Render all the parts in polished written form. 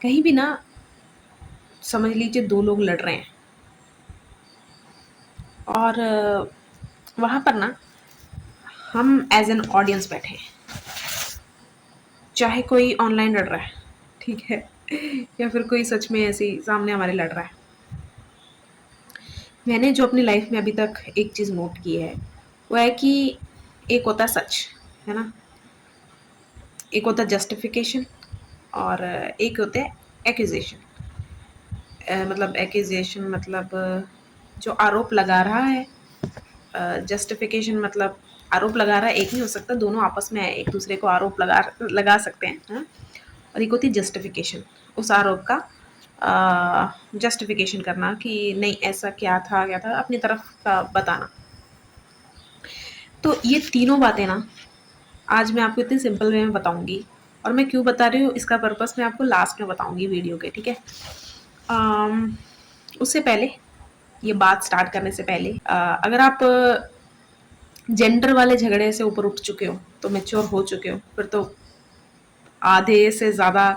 कहीं भी ना, समझ लीजिए 2 लोग लड़ रहे हैं और वहाँ पर ना हम एज़ एन ऑडियंस बैठे हैं। चाहे कोई ऑनलाइन लड़ रहा है, ठीक है? या फिर कोई सच में ऐसे ही सामने हमारे लड़ रहा है। मैंने जो अपनी लाइफ़ में अभी तक एक चीज़ नोट की है, वो है कि एक होता है सच, है ना? एक होता है जस्टिफ़िकेशन और एक होता है एक्यूज़ेशन। मतलब एक्यूज़ेशन मतलब जो आरोप लगा रहा है, जस्टिफिकेशन मतलब आरोप लगा रहा है, एक नहीं हो सकता, दोनों आपस में एक दूसरे को आरोप लगा लगा सकते हैं, हाँ? और एक होती है जस्टिफिकेशन, उस आरोप का जस्टिफिकेशन करना कि नहीं ऐसा क्या था अपनी तरफ का बताना। तो ये तीनों बातें ना आज मैं आपको इतनी सिंपल वे में बताऊंगी, और मैं क्यों बता रही हूँ इसका पर्पस मैं आपको लास्ट में बताऊंगी वीडियो के, ठीक है? अम, उससे पहले, ये बात स्टार्ट करने से पहले, अगर आप जेंडर वाले झगड़े से ऊपर उठ चुके हो, तो मैच्योर हो चुके हो, फिर तो आधे से ज़्यादा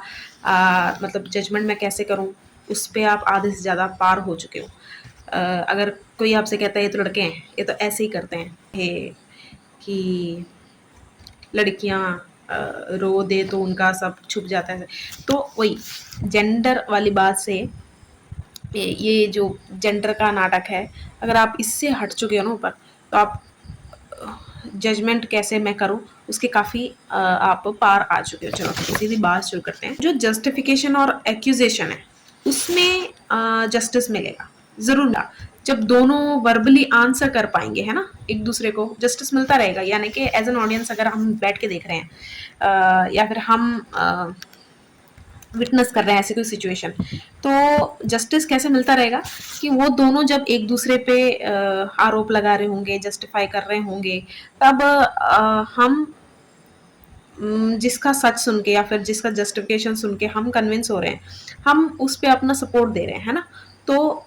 मतलब जजमेंट मैं कैसे करूँ, उस पे आप आधे से ज़्यादा पार हो चुके हो। अगर कोई आपसे कहता है ये तो लड़के हैं, ये तो ऐसे ही करते हैं, ये कि लड़कियाँ रो दे तो उनका सब छुप जाता है, तो वही जेंडर वाली बात से ये जो जेंडर का नाटक है, अगर आप इससे हट चुके हो ना ऊपर, तो आप जजमेंट कैसे मैं करूँ उसके काफ़ी आप पार आ चुके हो। चलो सीधी बात शुरू करते हैं। जो जस्टिफिकेशन और एक्यूजेशन है उसमें जस्टिस मिलेगा, ज़रूर मिलेगा। जब दोनों वर्बली आंसर कर पाएंगे, है ना, एक दूसरे को जस्टिस मिलता रहेगा। यानी कि एज एन ऑडियंस अगर हम बैठ के देख रहे हैं या फिर हम विटनेस कर रहे हैं ऐसी कोई सिचुएशन, तो जस्टिस कैसे मिलता रहेगा कि वो दोनों जब एक दूसरे पे आरोप लगा रहे होंगे, जस्टिफाई कर रहे होंगे, तब हम जिसका सच सुन के या फिर जिसका जस्टिफिकेशन सुन के हम कन्विंस हो रहे हैं, हम उस पे अपना सपोर्ट दे रहे हैं, है ना? तो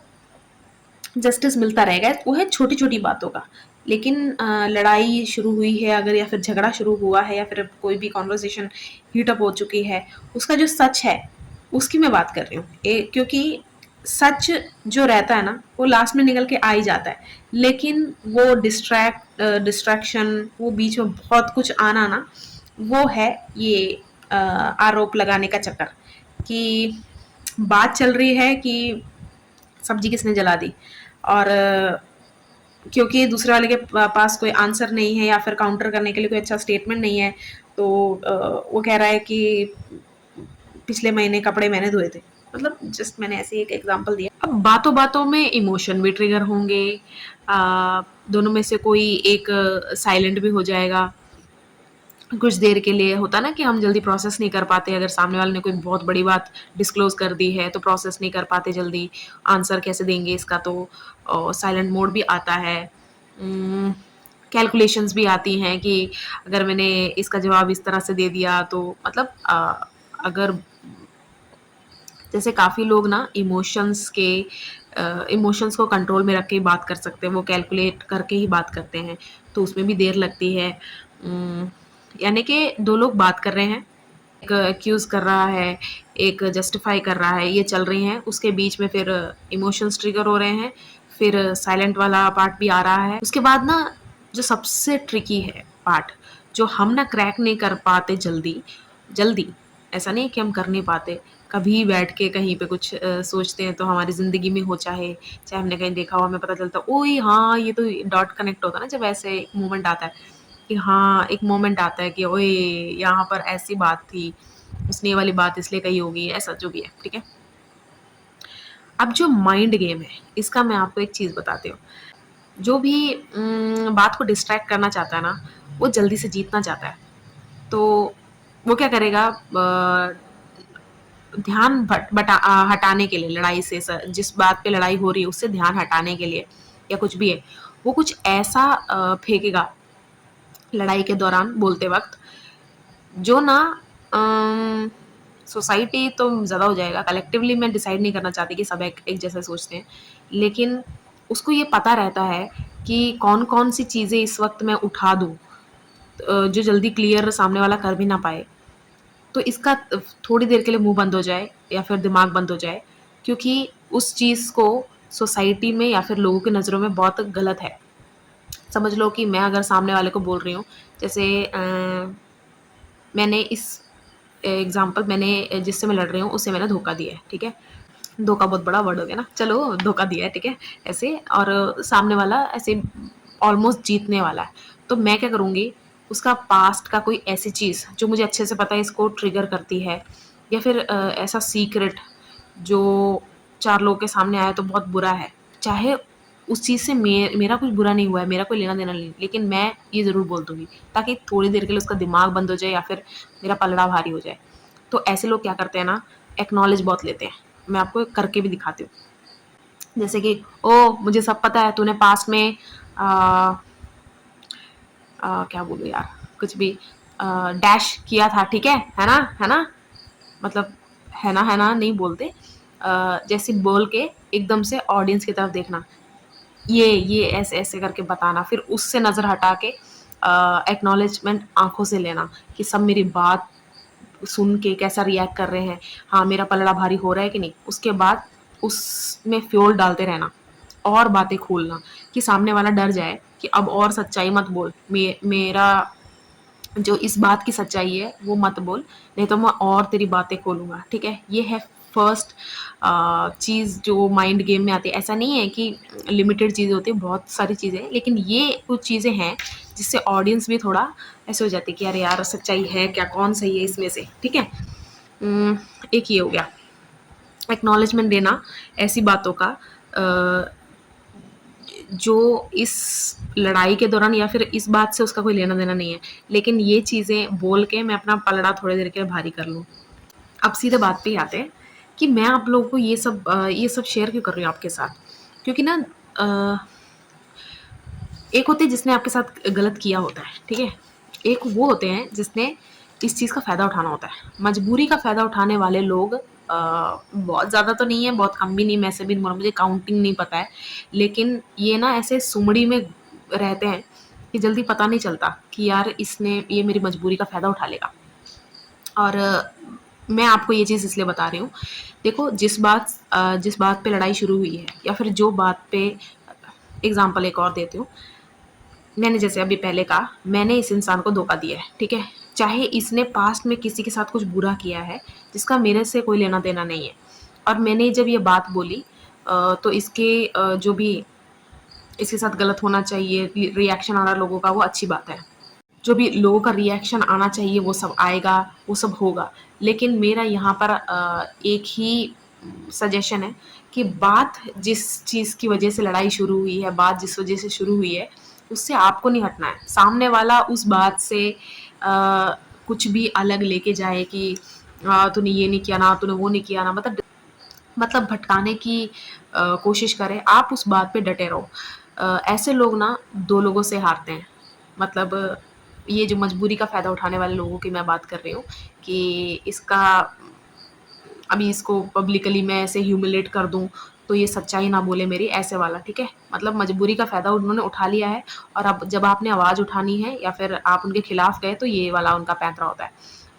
जस्टिस मिलता रहेगा। वो है छोटी छोटी बातों का। लेकिन लड़ाई शुरू हुई है अगर, या फिर झगड़ा शुरू हुआ है, या फिर कोई भी कॉन्वर्जेशन हीटअप हो चुकी है, उसका जो सच है उसकी मैं बात कर रही हूँ। क्योंकि सच जो रहता है ना वो लास्ट में निकल के आ ही जाता है, लेकिन वो डिस्ट्रैक्शन, वो बीच में बहुत कुछ आना ना, वो है ये आरोप लगाने का चक्कर। कि बात चल रही है कि सब्जी किसने जला दी, और क्योंकि दूसरे वाले के पास कोई आंसर नहीं है या फिर काउंटर करने के लिए कोई अच्छा स्टेटमेंट नहीं है, तो वो कह रहा है कि पिछले महीने कपड़े मैंने धोए थे। मतलब जस्ट मैंने ऐसे एक एग्जांपल दिया। अब बातों बातों में इमोशन भी ट्रिगर होंगे, दोनों में से कोई एक साइलेंट भी हो जाएगा। कुछ देर के लिए होता ना कि हम जल्दी प्रोसेस नहीं कर पाते, अगर सामने वाले ने कोई बहुत बड़ी बात डिस्क्लोज कर दी है तो प्रोसेस नहीं कर पाते जल्दी, आंसर कैसे देंगे इसका, तो साइलेंट मोड भी आता है। कैलकुलेशंस भी आती हैं कि अगर मैंने इसका जवाब इस तरह से दे दिया तो मतलब अगर जैसे काफ़ी लोग ना इमोशंस को कंट्रोल में रख के ही बात कर सकते हैं, वो कैलकुलेट करके ही बात करते हैं, तो उसमें भी देर लगती है। यानी कि दो लोग बात कर रहे हैं, एक एक्यूज़ कर रहा है, एक जस्टिफाई कर रहा है, ये चल रही हैं, उसके बीच में फिर इमोशंस ट्रिगर हो रहे हैं, फिर साइलेंट वाला पार्ट भी आ रहा है। उसके बाद ना जो सबसे ट्रिकी है पार्ट, जो हम ना क्रैक नहीं कर पाते जल्दी जल्दी, ऐसा नहीं है कि हम कर नहीं पाते, कभी बैठ के कहीं पे कुछ सोचते हैं तो हमारी ज़िंदगी में हो, चाहे चाहे हमने कहीं देखा हो, हमें पता चलता है ओए हाँ ये तो डॉट कनेक्ट होता है ना, जब ऐसे एक मोमेंट आता है कि हाँ, एक मोमेंट आता है कि ओए यहाँ पर ऐसी बात थी, उसने ये वाली बात इसलिए कही होगी, ऐसा जो भी है, ठीक है? अब जो माइंड गेम है, इसका मैं आपको एक चीज़ बताती हूँ। जो भी बात को डिस्ट्रैक्ट करना चाहता है ना, वो जल्दी से जीतना चाहता है। तो वो क्या करेगा, ध्यान हटाने के लिए लड़ाई से, जिस बात पे लड़ाई हो रही है उससे ध्यान हटाने के लिए, या कुछ भी है, वो कुछ ऐसा फेंकेगा लड़ाई के दौरान बोलते वक़्त, जो ना सोसाइटी तो ज़्यादा हो जाएगा, कलेक्टिवली मैं डिसाइड नहीं करना चाहती कि सब एक जैसा सोचते हैं। लेकिन उसको ये पता रहता है कि कौन-कौन सी चीज़ें इस वक़्त मैं उठा दूँ जो जल्दी क्लियर सामने वाला कर भी ना पाए। तो इसका थोड़ी देर के लिए मुँह बंद हो जाए या फिर दिमाग बंद हो जाए, क्योंकि उस चीज़ को सोसाइटी में या फिर लोगों की नज़रों में बहुत गलत है। समझ लो कि मैं अगर सामने वाले को बोल रही हूँ, जैसे मैंने इस एग्ज़ाम्पल, मैंने जिससे मैं लड़ रही हूँ उससे मैंने धोखा दिया है, ठीक है? धोखा बहुत बड़ा वर्ड हो गया ना, चलो धोखा दिया है, ठीक है? ऐसे, और सामने वाला ऐसे ऑलमोस्ट जीतने वाला है, तो मैं क्या करूँगी, उसका पास्ट का कोई ऐसी चीज़ जो मुझे अच्छे से पता है इसको ट्रिगर करती है, या फिर ऐसा सीक्रेट जो 4 लोगों के सामने आया तो बहुत बुरा है, चाहे उस चीज़ से मेरा कुछ बुरा नहीं हुआ है, मेरा कोई लेना-देना नहीं, लेकिन मैं ये ज़रूर बोल दूँगी, ताकि थोड़ी देर के लिए उसका दिमाग बंद हो जाए या फिर मेरा पलड़ा भारी हो जाए। तो ऐसे लोग क्या करते हैं ना, एक्नॉलेज बहुत लेते हैं। मैं आपको करके भी दिखाती हूँ। जैसे कि, ओह! मुझे सब पता है, तूने पास्ट में अ क्या बोलूँ यार, कुछ भी डैश किया था, ठीक है ना? है ना? मतलब है ना नहीं बोलते। जैसे बोल के एकदम से ऑडियंस की तरफ देखना, ये ऐसे-ऐसे करके बताना, फिर उससे नज़र हटा के एक्नॉलेजमेंट आँखों से लेना कि सब मेरी बात सुन के कैसा रिएक्ट कर रहे हैं, हाँ, मेरा पलड़ा भारी हो रहा है कि नहीं। उसके बाद उसमें फ्यूल डालते रहना और बातें खोलना कि सामने वाला डर जाए कि अब और सच्चाई मत बोल, मेरा जो इस बात की सच्चाई है वो मत बोल, नहीं तो मैं और तेरी बातें खोलूँगा, ठीक है? ये है फर्स्ट चीज़ जो माइंड गेम में आती है। ऐसा नहीं है कि लिमिटेड चीज़ें होती हैं, बहुत सारी चीज़ें हैं, लेकिन ये कुछ चीज़ें हैं जिससे ऑडियंस भी थोड़ा ऐसे हो जाती है कि अरे यार, सच्चाई है क्या? कौन सही है इसमें से? ठीक है? एक ये हो गया, एक्नॉलेजमेंट देना ऐसी बातों का अ, जो इस लड़ाई के दौरान या फिर इस बात से उसका कोई लेना-देना नहीं है, लेकिन ये चीज़ें बोल के मैं अपना पलड़ा थोड़ी देर के लिए भारी कर लूँ। अब सीधे बात पे ही आते हैं कि मैं आप लोगों को ये सब शेयर क्यों कर रही हूँ आपके साथ? क्योंकि ना अ, एक होते हैं जिसने आपके साथ गलत किया होता है, ठीक है? एक वो होते हैं जिसने इस चीज़ का फ़ायदा उठाना होता है। मजबूरी का फ़ायदा उठाने वाले लोग बहुत ज़्यादा तो नहीं है, बहुत कम भी नहीं, मैं ऐसे भी नहीं बोलूँ, मुझे काउंटिंग नहीं पता है। लेकिन ये ना ऐसे सुमड़ी में रहते हैं कि जल्दी पता नहीं चलता कि यार इसने ये मेरी मजबूरी का फ़ायदा उठा लेगा। और मैं आपको ये चीज़ इसलिए बता रही हूँ, देखो जिस बात पे लड़ाई शुरू हुई है या फिर जो बात पे एग्ज़ाम्पल एक और देती हूँ। मैंने जैसे अभी पहले कहा, मैंने इस इंसान को धोखा दिया है, ठीक है? चाहे इसने पास्ट में किसी के साथ कुछ बुरा किया है, जिसका मेरे से कोई लेना-देना नहीं है। और मैंने जब ये बात बोली तो इसके जो भी इसके साथ गलत होना चाहिए, रिएक्शन आ रहा है लोगों का, वो अच्छी बात है। जो भी लोगों का रिएक्शन आना चाहिए वो सब आएगा, वो सब होगा। लेकिन मेरा यहाँ पर एक ही सजेशन है कि बात जिस चीज़ की वज़ह से लड़ाई शुरू हुई है, बात जिस वज़ह से शुरू हुई है, उससे आपको नहीं हटना है। सामने वाला उस बात से कुछ भी अलग लेके जाए कि तूने ये नहीं किया ना, तूने वो नहीं किया ना, मतलब भटकाने की कोशिश करे, आप उस बात पे डटे रहो। ऐसे लोग ना 2 लोगों से हारते हैं। मतलब ये जो मजबूरी का फ़ायदा उठाने वाले लोगों की मैं बात कर रही हूँ कि इसका अभी इसको पब्लिकली मैं ऐसे ह्यूमिलेट कर दूँ, तो ये सच्चाई ना बोले मेरी, ऐसे वाला, ठीक है? मतलब मजबूरी का फ़ायदा उन्होंने उठा लिया है और अब जब आपने आवाज़ उठानी है या फिर आप उनके खिलाफ गए, तो ये वाला उनका पैंतरा होता है।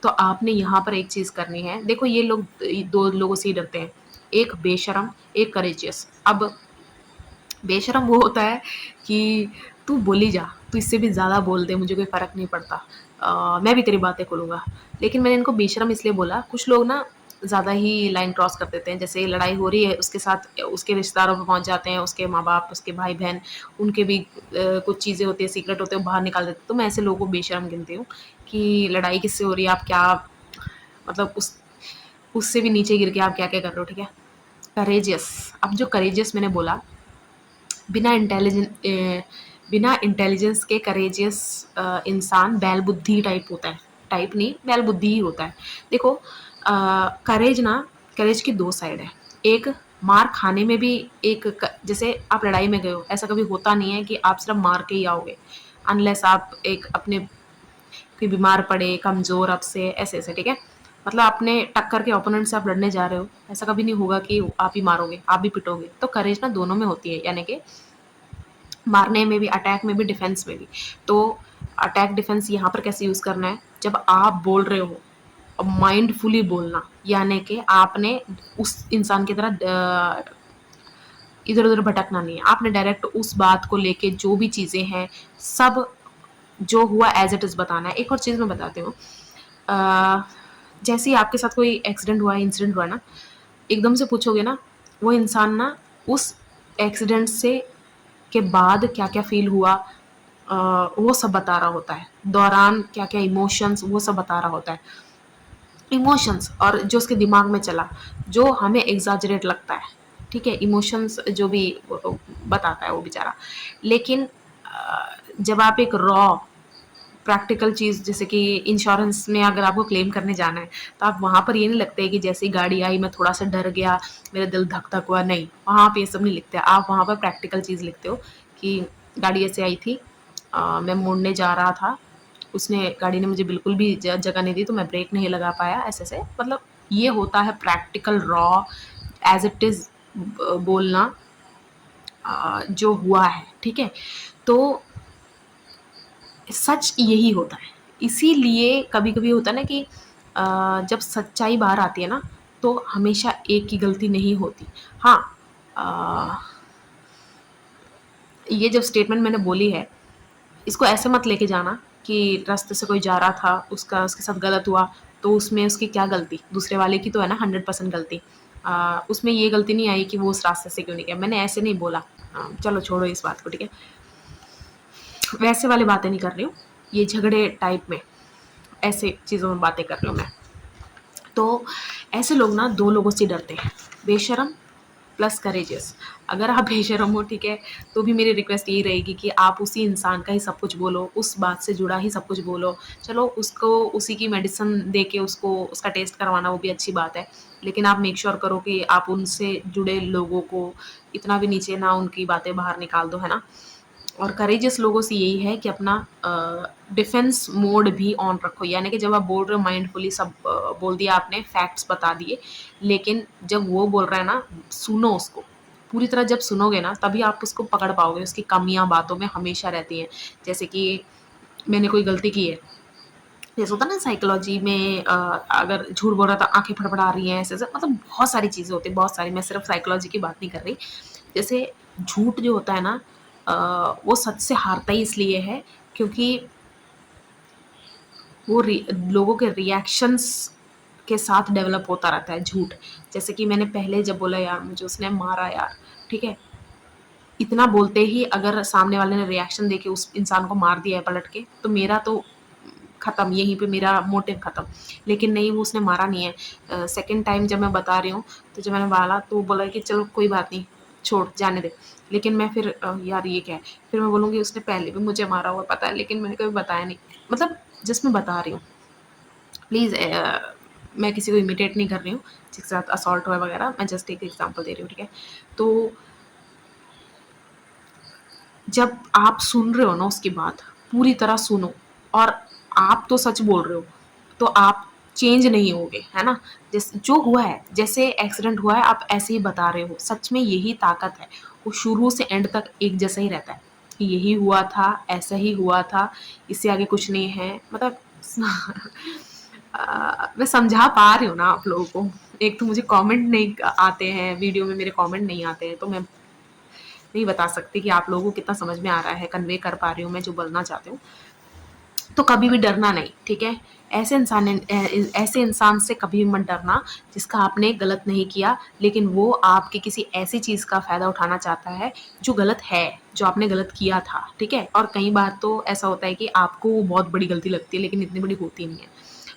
तो आपने यहाँ पर एक चीज़ करनी है, देखो ये लोग 2 लोगों से ही डरते हैं, एक बेशर्म, एक करेजियस। अब बेशर्म वो होता है कि तू बोली जा, तू इससे भी ज़्यादा बोल दे, मुझे कोई फ़र्क नहीं पड़ता। मैं भी तेरी बातें खोलूँगा। लेकिन मैंने इनको बेशर्म इसलिए बोला, कुछ लोग ना ज़्यादा ही लाइन क्रॉस कर देते हैं। जैसे लड़ाई हो रही है, उसके साथ उसके रिश्तेदारों पे पहुँच जाते हैं, उसके माँ-बाप, उसके भाई-बहन, उनके भी कुछ चीज़ें होती हैं, सीक्रेट होते हैं, वो बाहर निकाल देते हैं। तो मैं ऐसे लोगों को बेशर्म गिनती हूँ कि लड़ाई किससे हो रही है, आप क्या मतलब उससे भी नीचे गिर के आप क्या-क्या कर रहे हो, ठीक है? करेजियस, अब जो करेजियस मैंने बोला, बिना बिना इंटेलिजेंस के करेजियस इंसान बैल-बुद्धि टाइप होता है। टाइप नहीं, बैल-बुद्धि ही होता है। देखो करेज की 2 साइड है। एक मार खाने में भी एक जैसे आप लड़ाई में गए हो, ऐसा कभी होता नहीं है कि आप सिर्फ़ मार के ही आओगे। अनलेस आप एक अपने कोई बीमार पड़े, कमज़ोर आपसे, ऐसे-ऐसे, ठीक है? मतलब अपने टक्कर के ओपोनेंट से आप लड़ने जा रहे हो, ऐसा कभी नहीं होगा कि आप ही मारोगे, आप भी पिटोगे। तो करेज ना दोनों में होती है, यानी कि मारने में भी, अटैक में भी, डिफेंस में भी। तो अटैक डिफेंस यहाँ पर कैसे यूज़ करना है, जब आप बोल रहे हो माइंडफुली बोलना, यानी कि आपने उस इंसान की तरह इधर उधर भटकना नहीं है। आपने डायरेक्ट उस बात को लेके जो भी चीज़ें हैं सब जो हुआ एज इट इज़ बताना है। एक और चीज़ मैं बताती हूँ, अ, जैसे ही आपके साथ कोई एक्सीडेंट हुआ, इंसिडेंट हुआ ना, एकदम से पूछोगे ना, वो इंसान ना उस एक्सीडेंट से के बाद क्या-क्या फ़ील हुआ, वो सब बता रहा होता है। दौरान क्या-क्या इमोशंस, वो सब बता रहा होता है। इमोशंस और जो उसके दिमाग में चला, जो हमें एग्ज़ैजरेट लगता है, ठीक है? इमोशंस जो भी बताता है वो बेचारा। लेकिन जब आप एक रॉ प्रैक्टिकल चीज़, जैसे कि इंश्योरेंस में अगर आपको क्लेम करने जाना है, तो आप वहाँ पर ये नहीं लगता है कि जैसे ही गाड़ी आई मैं थोड़ा-सा डर गया, मेरा दिल धक-धक हुआ, नहीं, वहाँ पे ये सब नहीं लिखते। आप वहाँ पर प्रैक्टिकल चीज़ लिखते हो कि गाड़ी ऐसे आई थी, मैं मुड़ने जा रहा था, उसने गाड़ी ने मुझे बिल्कुल भी जगह नहीं दी, तो मैं ब्रेक नहीं लगा पाया, ऐसे-ऐसे। मतलब ये होता है practical raw as it is बोलना, जो हुआ है, ठीक है? तो सच यही होता है। इसीलिए कभी-कभी होता है ना कि जब सच्चाई बाहर आती है ना, तो हमेशा एक की गलती नहीं होती। हाँ, अ, ये जब स्टेटमेंट मैंने बोली है, इसको ऐसे मत लेके जाना कि रास्ते से कोई जा रहा था, उसके साथ गलत हुआ, तो उसमें उसकी क्या गलती? दूसरे वाले की तो है ना 100% गलती। उसमें ये गलती नहीं आई कि वो उस रास्ते से क्यों नहीं गया। मैंने ऐसे नहीं बोला। चलो छोड़ो इस बात को, ठीक है? वैसे वाली बातें नहीं कर रही हूँ। ये झगड़े टाइप में, ऐसे चीज़ों में बातें कर रही हूँ मैं। तो ऐसे लोग ना 2 लोगों से डरते हैं, बेशर्म प्लस करेजियस। अगर आप बेशर्म हो, ठीक है, तो भी मेरी रिक्वेस्ट यही रहेगी कि आप उसी इंसान का ही सब कुछ बोलो, उस बात से जुड़ा ही सब कुछ बोलो। चलो उसको उसी की मेडिसिन दे के उसको उसका टेस्ट करवाना वो भी अच्छी बात है, लेकिन आप मेक श्योर करो कि आप उनसे जुड़े लोगों को इतना भी नीचे ना उनकी बातें बाहर निकाल दो, है ना? और करेजियस लोगों से यही है कि अपना डिफेंस मोड भी ऑन रखो, यानी कि जब आप बोल रहे हो माइंडफुली सब बोल दिया आपने, फैक्ट्स बता दिए, लेकिन जब वो बोल रहा है ना, सुनो उसको पूरी तरह। जब सुनोगे ना तभी आप उसको पकड़ पाओगे, उसकी कमियां बातों में हमेशा रहती हैं। जैसे कि मैंने कोई गलती की है, जैसे होता है ना साइकोलॉजी में, अगर झूठ बोल रहा था आंखें फड़फड़ा रही हैं, ऐसे ऐसे, मतलब बहुत सारी चीज़ें होती हैं, बहुत सारी। मैं सिर्फ साइकोलॉजी की बात नहीं कर रही। जैसे झूठ जो होता है ना, वो सच से हारता ही इसलिए है क्योंकि वो लोगों के रिएक्शंस के साथ डेवलप होता रहता है झूठ। जैसे कि मैंने पहले जब बोला यार मुझे उसने मारा यार, ठीक है, इतना बोलते ही अगर सामने वाले ने रिएक्शन देके उस इंसान को मार दिया है पलट के, तो मेरा तो खत्म, यहीं पे मेरा मोटिव खत्म। लेकिन नहीं, वो उसने मारा नहीं है। सेकंड टाइम जब मैं बता रही हूँ, तो जब मैंने बोला तो वो बोला कि चलो कोई बात नहीं, छोड़ जाने दे। लेकिन मैं फिर यार ये क्या है? फिर मैं बोलूँगी उसने पहले भी मुझे मारा हुआ पता है, लेकिन मैंने कभी बताया नहीं। मतलब जस्ट मैं बता रही हूँ। प्लीज़, मैं किसी को इमिटेट नहीं कर रही हूँ, जिसके साथ असॉल्ट हुआ वगैरह, मैं जस्ट एक एग्ज़ाम्पल दे रही हूँ, ठीक है? तो जब आप सुन रहे हो ना उसकी बात, पूरी तरह सुनो, और आप तो सच बोल रहे हो, तो आप चेंज नहीं होगे, है ना? जो हुआ है, जैसे एक्सीडेंट हुआ है, आप ऐसे ही बता रहे हो। सच में यही ताकत है, वो शुरू से एंड तक एक जैसा ही रहता है कि यही हुआ था, ऐसा ही हुआ था, इससे आगे कुछ नहीं है। मतलब मैं समझा पा रही हूँ ना आप लोगों को? एक तो मुझे कमेंट नहीं आते हैं, वीडियो में मेरे कमेंट नहीं आते हैं, तो मैं नहीं बता सकती कि आप लोगों को कितना समझ में आ रहा है, कन्वे कर पा रही हूँ मैं जो बोलना चाहती हूँ। तो कभी भी डरना नहीं, ठीक है? ऐसे इंसान से कभी भी मत डरना जिसका आपने गलत नहीं किया, लेकिन वो आपकी किसी ऐसी चीज़ का फ़ायदा उठाना चाहता है जो गलत है, जो आपने गलत किया था, ठीक है? और कई बार तो ऐसा होता है कि आपको वो बहुत बड़ी गलती लगती है, लेकिन इतनी बड़ी होती नहीं है।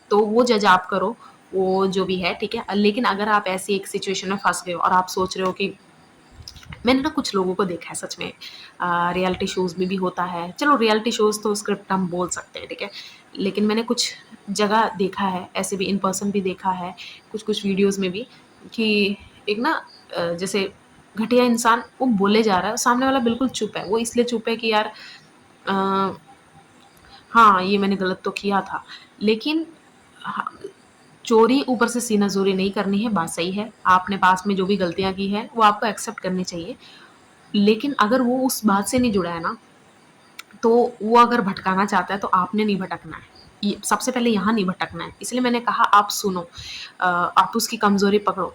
तो वो जज आप करो, वो जो भी है, ठीक है? लेकिन अगर आप ऐसी एक सिचुएशन में फँस गए हो और आप सोच रहे हो कि मैंने ना कुछ लोगों को देखा है सच में, रियलिटी शोज़ में भी होता है। चलो रियलिटी शोज़ तो स्क्रिप्ट हम बोल सकते हैं, ठीक है? लेकिन मैंने कुछ जगह देखा है, ऐसे भी इन पर्सन भी देखा है, कुछ-कुछ वीडियोज़ में भी, कि एक ना जैसे घटिया इंसान वो बोले जा रहा है, सामने वाला बिल्कुल चुप है। वो इसलिए चुप है कि यार अ, हाँ, ये मैंने गलत तो किया था। लेकिन ह चोरी ऊपर से सीना-जोरी नहीं करनी है, बात सही है। आपने पास्ट में जो भी गलतियाँ की हैं, वो आपको एक्सेप्ट करनी चाहिए। लेकिन अगर वो उस बात से नहीं जुड़ा है ना, तो वो अगर भटकाना चाहता है तो आपने नहीं भटकना है। ये सबसे पहले यहाँ नहीं भटकना है। इसलिए मैंने कहा आप सुनो, आप उसकी कमज़ोरी पकड़ो,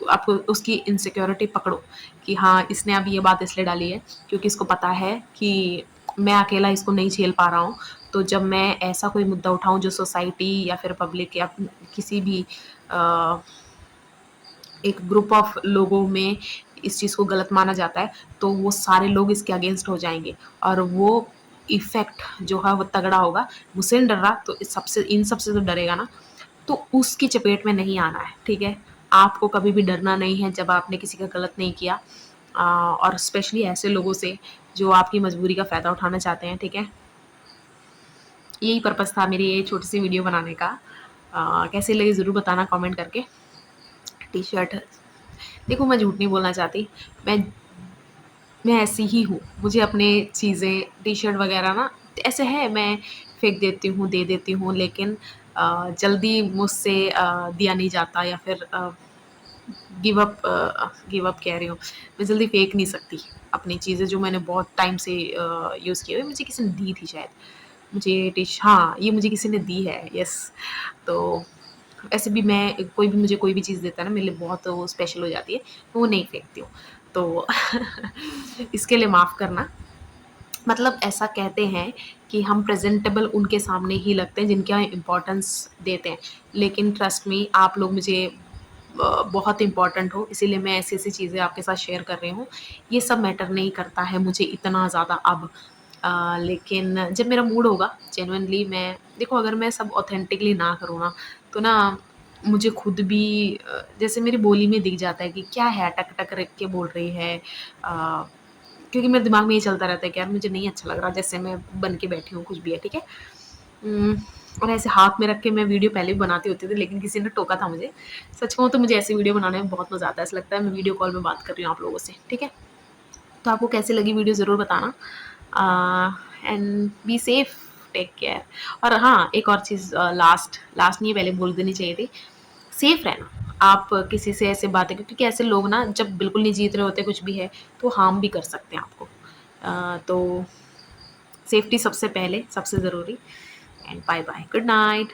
आप उसकी इनसिक्योरिटी पकड़ो कि हाँ, इसने अब ये बात इसलिए डाली है क्योंकि इसको पता है कि मैं अकेला इसको नहीं झेल पा रहा हूँ। तो जब मैं ऐसा कोई मुद्दा उठाऊँ जो सोसाइटी या फिर पब्लिक या किसी भी अ, एक ग्रुप ऑफ लोगों में इस चीज़ को गलत माना जाता है, तो वो सारे लोग इसके अगेंस्ट हो जाएँगे और वो इफ़ेक्ट जो है वो तगड़ा होगा। मुझसे नहीं डर रहा तो इन सबसे तो डरेगा ना, तो उसकी चपेट में नहीं आना है, ठीक है? आपको कभी भी डरना नहीं है जब आपने किसी का गलत नहीं किया, और स्पेशली ऐसे लोगों से जो आपकी मजबूरी का फ़ायदा उठाना चाहते हैं, ठीक है? यही पर्पज़ था मेरी ये छोटी-सी वीडियो बनाने का। कैसी लगी ज़रूर बताना कमेंट करके। टी-शर्ट देखो मैं झूठ नहीं बोलना चाहती, मैं मैं ऐसी ही हूँ। मुझे अपनी चीज़ें टी-शर्ट वग़ैरह ना ऐसे है मैं फेंक देती हूँ, दे देती हूँ लेकिन जल्दी मुझसे दिया नहीं जाता या फिर गिव अप कह रही हूँ, मैं जल्दी फेंक नहीं सकती अपनी चीज़ें जो मैंने बहुत टाइम से यूज़ की हुई है। मुझे किसी ने दी थी शायद। मुझे हाँ, ये मुझे किसी ने दी है, यस। तो ऐसे भी मैं कोई भी मुझे कोई भी चीज़ देता है ना मेरे लिए बहुत वो स्पेशल हो जाती है, तो वो नहीं फेंकती हूँ। तो इसके लिए माफ़ करना। मतलब ऐसा कहते हैं कि हम प्रेज़ेंटेबल उनके सामने ही लगते हैं जिनका इम्पोर्टेंस देते हैं। लेकिन ट्रस्ट मी आप लोग मुझे बहुत इम्पोर्टेंट हो, इसीलिए मैं ऐसी-ऐसी चीज़ें आपके साथ शेयर कर रही हूँ। ये सब मैटर नहीं करता है मुझे इतना ज़्यादा अब। लेकिन जब मेरा मूड होगा जेनुइनली मैं देखो अगर मैं सब ऑथेंटिकली ना करूँ ना, तो ना मुझे खुद भी जैसे मेरी बोली में दिख जाता है कि क्या है अटक-अटक रख के बोल रही है। क्योंकि मेरे दिमाग में ये चलता रहता है कि यार मुझे नहीं अच्छा लग रहा जैसे मैं बन के बैठी हूँ, कुछ भी है, ठीक है? उम, और ऐसे हाथ में रख के मैं वीडियो पहले भी बनाती होती थी लेकिन किसी ने टोका था मुझे। सच कहूँ तो मुझे ऐसी वीडियो बनाने में बहुत मज़ा आता है, ऐसा लगता है मैं वीडियो कॉल में बात कर रही हूँ आप लोगों से, ठीक है? तो आपको कैसी लगी वीडियो ज़रूर बताना। And be safe, take care. और हाँ, एक और चीज़ लास्ट लास्ट नहीं पहले बोल देनी चाहिए थी, सेफ रहना। आप किसी से ऐसे बातें क्योंकि ऐसे लोग ना जब बिल्कुल नहीं जीत रहे होते कुछ भी है, तो हार्म भी कर सकते हैं आपको। तो सेफ्टी सबसे पहले, सबसे ज़रूरी and bye bye, good night.